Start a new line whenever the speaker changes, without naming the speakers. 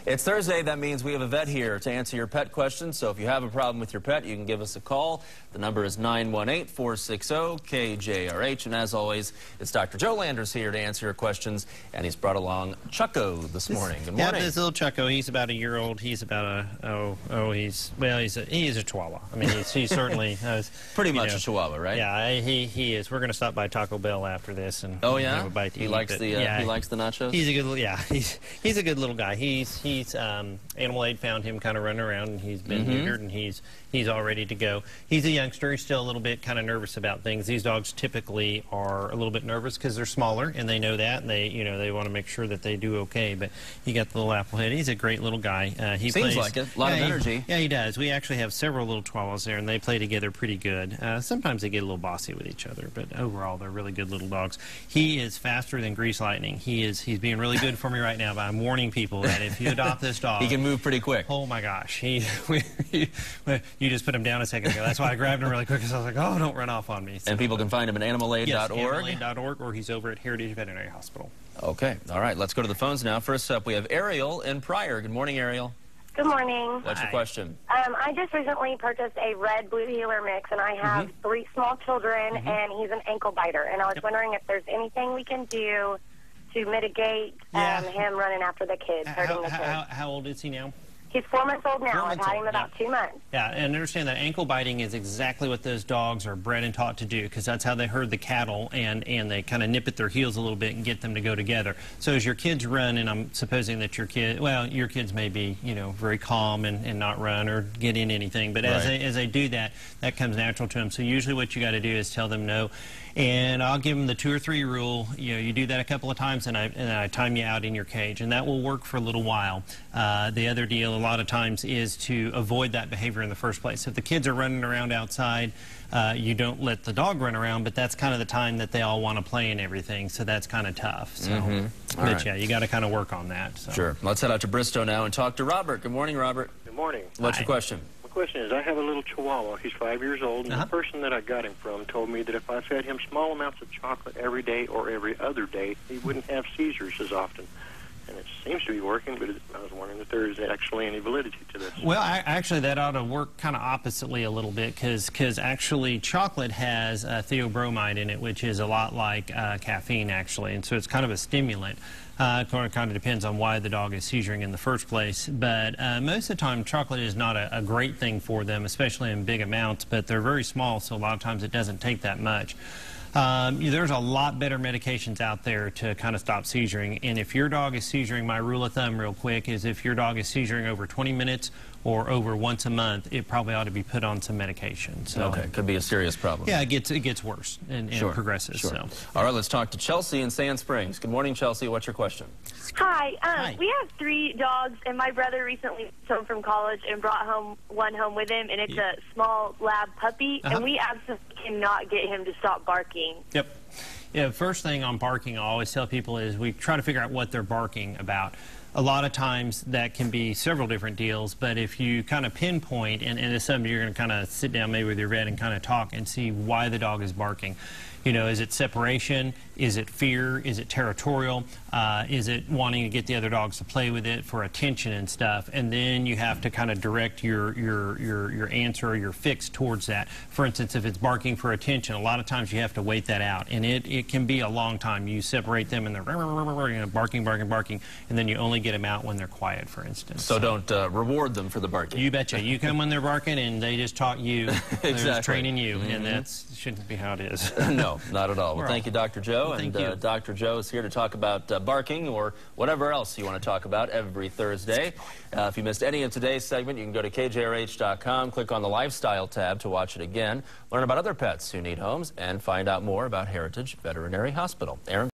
It's Thursday. That means we have a vet here to answer your pet questions. So if you have a problem with your pet, you can give us a call. The number is 918-460-KJRH. And as always, it's Dr. Joe Landers here to answer your questions. And he's brought along Chucko this morning. Good morning.
Yeah, this little Chucko, he's about a year old. He's about he's a Chihuahua. I mean, he's certainly
pretty much a Chihuahua, right?
Yeah, he is. We're going to stop by Taco Bell after this and have a bite to eat.
He likes the nachos.
He's a good he's a good little guy. He's Animal Aid found him kind of running around, and he's been neutered, and he's all ready to go. He's a youngster. He's still a little bit kind of nervous about things. These dogs typically are a little bit nervous because they're smaller, and they know that, and they want to make sure that they do okay. But he got the little apple head. He's a great little guy. He
seems like it. A lot of energy.
Yeah, he does. We actually have several little Chihuahuas there, and they play together pretty good. Sometimes they get a little bossy with each other, but overall they're really good little dogs. He is faster than grease lightning. He's being really good for me right now, but I'm warning people that if you adopt this dog,
he can move pretty quick.
Oh my gosh, you just put him down a second ago. That's why I grabbed him really quick, because I was like, oh, don't run off on me. So,
and people can find him at animalaid.org.
Yes, animalaid.org, or he's over at Heritage Veterinary Hospital.
Okay, all right, let's go to the phones now. First up, we have Ariel in Pryor. Good morning, Ariel.
Good morning.
What's your question?
I just recently purchased a red blue heeler mix, and I have 3 small children, and he's an ankle biter. And I was wondering if there's anything we can do to mitigate him running after the kids, hurting the kids.
How old is he now?
He's 4 months old now. I've had him about 2 months.
Yeah, and understand that ankle biting is exactly what those dogs are bred and taught to do, because that's how they herd the cattle, and they kind of nip at their heels a little bit and get them to go together. So as your kids run, and I'm supposing that your kids may be, very calm and not run or get in anything, but as they do that, that comes natural to them. So usually what you got to do is tell them no. And I'll give them the 2 or 3 rule. You do that a couple of times, and I time you out in your cage, and that will work for a little while. The other deal, a lot of times, is to avoid that behavior in the first place. If the kids are running around outside, you don't let the dog run around, but that's kind of the time that they all want to play and everything, so that's kind of tough. So, yeah, you got to kind of work on that. So.
Sure. Let's head out to Bristow now and talk to Robert. Good morning, Robert.
Good morning.
What's your question?
My question is, I have a little Chihuahua. He's 5 years old, and the person that I got him from told me that if I fed him small amounts of chocolate every day or every other day, he wouldn't have seizures as often. And it seems to be working, but I was wondering if there is actually any validity to this.
Well, actually, that ought to work kind of oppositely a little bit, because actually chocolate has theobromide in it, which is a lot like caffeine, actually, and so it's kind of a stimulant. It kind of depends on why the dog is seizuring in the first place, but most of the time chocolate is not a great thing for them, especially in big amounts, but they're very small, so a lot of times it doesn't take that much. There's a lot better medications out there to kind of stop seizuring, and if your dog is seizuring, my rule of thumb real quick is if your dog is seizuring over 20 minutes or over once a month, it probably ought to be put on some medication. So,
okay, could be a serious problem.
Yeah, it gets worse and progresses.
Sure.
So.
All right, let's talk to Chelsea in Sand Springs. Good morning, Chelsea. What's your question?
Hi.
Hi.
We have 3 dogs, and my brother recently came home from college and brought one home with him, and it's a small lab puppy, and we absolutely cannot get him to stop barking.
Yep. Yeah, first thing on barking, I always tell people is we try to figure out what they're barking about. A lot of times that can be several different deals, but if you kind of pinpoint, and it's something you're going to kind of sit down maybe with your vet and kind of talk and see why the dog is barking. Is it separation? Is it fear? Is it territorial? Is it wanting to get the other dogs to play with it for attention and stuff? And then you have to kind of direct your answer or your fix towards that. For instance, if it's barking for attention, a lot of times you have to wait that out, and it can be a long time. You separate them and they're barking, and then you only get them out when they're quiet, for instance.
So don't reward them for the barking.
You betcha. You come when they're barking and they just taught you.
Exactly.
They're just training you, and that shouldn't be how it is.
No, not at all. Well, thank you, Dr. Joe.
Thank you.
Dr. Joe is here to talk about barking or whatever else you want to talk about every Thursday. If you missed any of today's segment, you can go to KJRH.com, click on the Lifestyle tab to watch it again, learn about other pets who need homes, and find out more about Heritage Veterinary Hospital. Aaron.